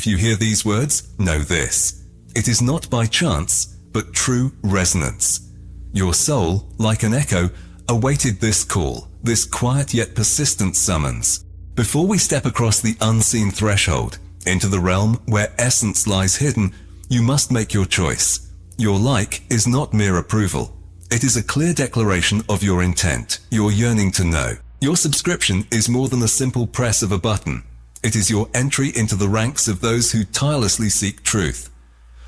If you hear these words, know this. It is not by chance, but true resonance. Your soul, like an echo, awaited this call, this quiet yet persistent summons. Before we step across the unseen threshold, into the realm where essence lies hidden, you must make your choice. Your like is not mere approval. It is a clear declaration of your intent, your yearning to know. Your subscription is more than a simple press of a button. It is your entry into the ranks of those who tirelessly seek truth.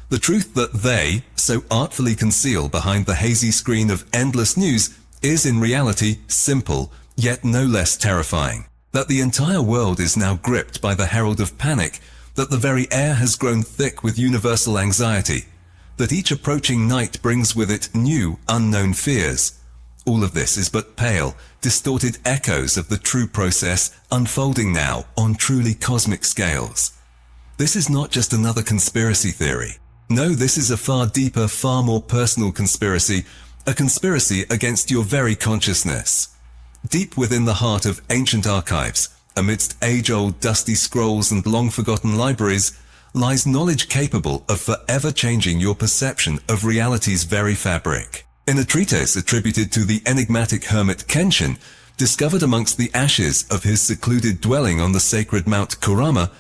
The truth that they so artfully conceal behind the hazy screen of endless news is in reality simple, yet no less terrifying. That the entire world is now gripped by the herald of panic, that the very air has grown thick with universal anxiety, that each approaching night brings with it new, unknown fears. All of this is but pale, distorted echoes of the true process unfolding now on truly cosmic scales. This is not just another conspiracy theory. No, this is a far deeper, far more personal conspiracy, a conspiracy against your very consciousness. Deep within the heart of ancient archives, amidst age-old dusty scrolls and long-forgotten libraries, lies knowledge capable of forever changing your perception of reality's very fabric. In a treatise attributed to the enigmatic hermit Kenshin, discovered amongst the ashes of his secluded dwelling on the sacred Mount Kurama,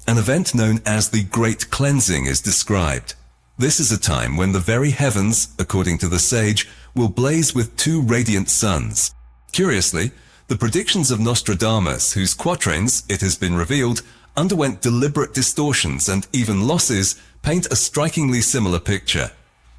an event known as the Great Cleansing is described. This is a time when the very heavens, according to the sage, will blaze with two radiant suns. Curiously, the predictions of Nostradamus, whose quatrains, it has been revealed, underwent deliberate distortions and even losses, paint a strikingly similar picture.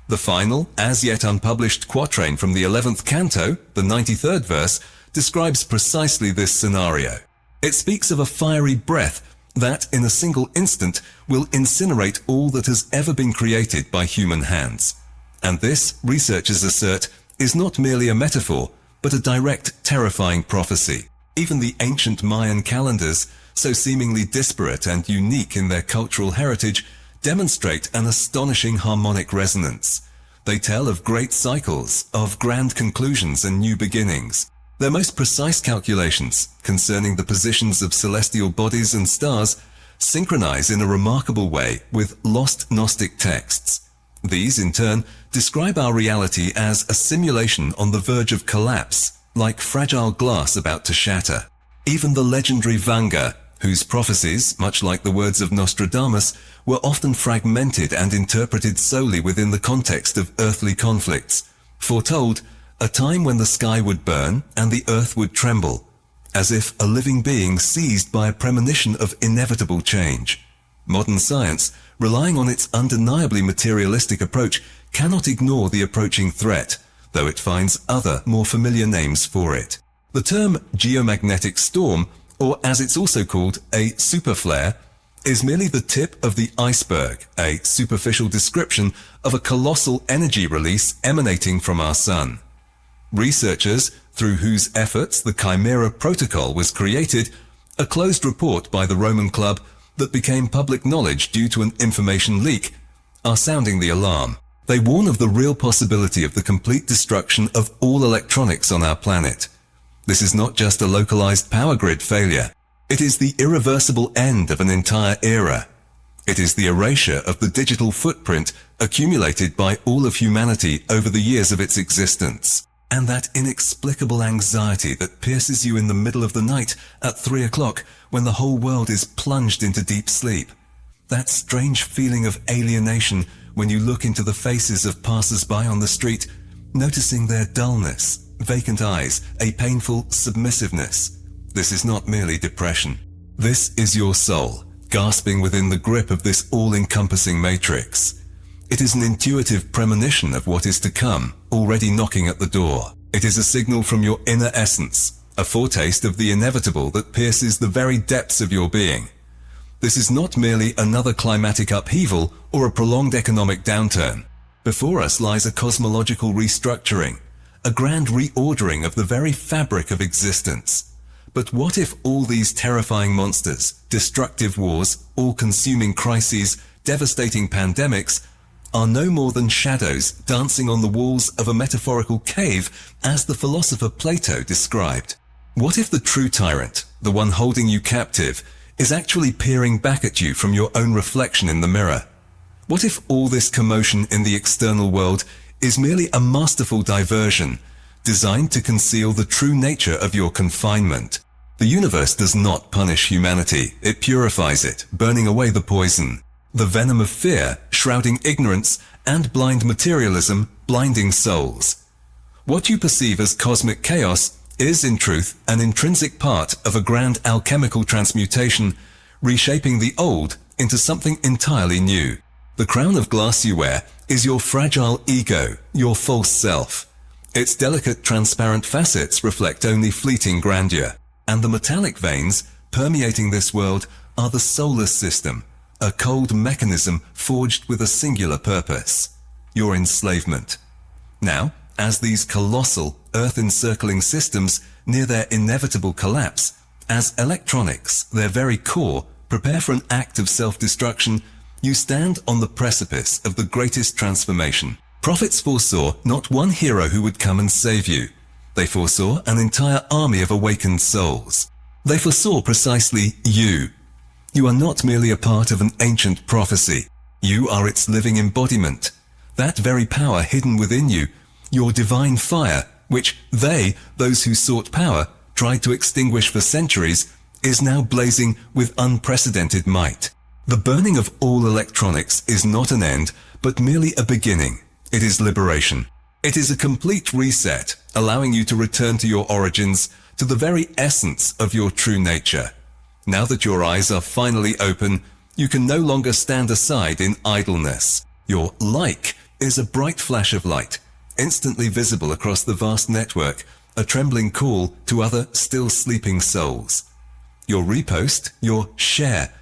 The final, as yet unpublished quatrain from the 11th canto, the 93rd verse, describes precisely this scenario. It speaks of a fiery breath that, in a single instant, will incinerate all that has ever been created by human hands. And this, researchers assert, is not merely a metaphor, but a direct, terrifying prophecy. Even the ancient Mayan calendars, so seemingly disparate and unique in their cultural heritage, demonstrate an astonishing harmonic resonance. They tell of great cycles, of grand conclusions and new beginnings. Their most precise calculations concerning the positions of celestial bodies and stars synchronize in a remarkable way with lost Gnostic texts. These, in turn, describe our reality as a simulation on the verge of collapse, like fragile glass about to shatter. Even the legendary Vanga, whose prophecies, much like the words of Nostradamus, were often fragmented and interpreted solely within the context of earthly conflicts, foretold a time when the sky would burn and the earth would tremble, as if a living being seized by a premonition of inevitable change. Modern science, relying on its undeniably materialistic approach, cannot ignore the approaching threat, though it finds other, more familiar names for it. The term geomagnetic storm, or as it's also called, a superflare, is merely the tip of the iceberg, a superficial description of a colossal energy release emanating from our sun. Researchers, through whose efforts the Chimera Protocol was created, a closed report by the Roman Club that became public knowledge due to an information leak, are sounding the alarm. They warn of the real possibility of the complete destruction of all electronics on our planet. This is not just a localized power grid failure. It is the irreversible end of an entire era. It is the erasure of the digital footprint accumulated by all of humanity over the years of its existence. And that inexplicable anxiety that pierces you in the middle of the night at 3 o'clock when the whole world is plunged into deep sleep. That strange feeling of alienation when you look into the faces of passers-by on the street, noticing their dullness, vacant eyes, a painful submissiveness. This is not merely depression. This is your soul, gasping within the grip of this all-encompassing matrix. It is an intuitive premonition of what is to come, already knocking at the door. It is a signal from your inner essence, a foretaste of the inevitable that pierces the very depths of your being. This is not merely another climatic upheaval or a prolonged economic downturn. Before us lies a cosmological restructuring, a grand reordering of the very fabric of existence. But what if all these terrifying monsters, destructive wars, all-consuming crises, devastating pandemics, are no more than shadows dancing on the walls of a metaphorical cave, as the philosopher Plato described? What if the true tyrant, the one holding you captive, is actually peering back at you from your own reflection in the mirror? What if all this commotion in the external world is merely a masterful diversion designed to conceal the true nature of your confinement? The universe does not punish humanity, it purifies it, burning away the poison, the venom of fear, shrouding ignorance, and blind materialism, blinding souls. What you perceive as cosmic chaos is, in truth, an intrinsic part of a grand alchemical transmutation, reshaping the old into something entirely new. The crown of glass you wear is your fragile ego, your false self. Its delicate, transparent facets reflect only fleeting grandeur, and the metallic veins permeating this world are the solar system, a cold mechanism forged with a singular purpose: your enslavement. Now, as these colossal, earth-encircling systems near their inevitable collapse, as electronics, their very core, prepare for an act of self-destruction, you stand on the precipice of the greatest transformation. Prophets foresaw not one hero who would come and save you. They foresaw an entire army of awakened souls. They foresaw precisely you. You are not merely a part of an ancient prophecy. You are its living embodiment. That very power hidden within you, your divine fire, which they, those who sought power, tried to extinguish for centuries, is now blazing with unprecedented might. The burning of all electronics is not an end, but merely a beginning. It is liberation. It is a complete reset, allowing you to return to your origins, to the very essence of your true nature. Now that your eyes are finally open, you can no longer stand aside in idleness. Your like is a bright flash of light, instantly visible across the vast network, a trembling call to other still sleeping souls. Your repost, your share,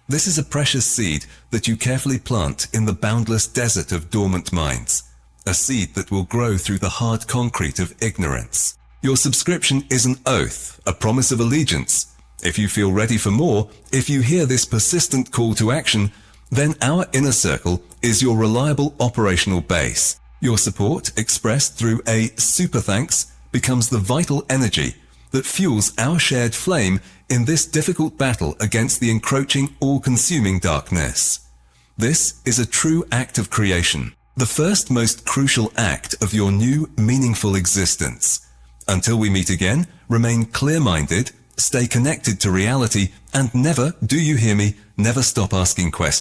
this is a precious seed that you carefully plant in the boundless desert of dormant minds, a seed that will grow through the hard concrete of ignorance. Your subscription is an oath, a promise of allegiance. If you feel ready for more, if you hear this persistent call to action, then our inner circle is your reliable operational base. Your support, expressed through a super thanks, becomes the vital energy that fuels our shared flame in this difficult battle against the encroaching, all-consuming darkness. This is a true act of creation, the first most crucial act of your new, meaningful existence. Until we meet again, remain clear-minded, stay connected to reality, and never, do you hear me, never stop asking questions.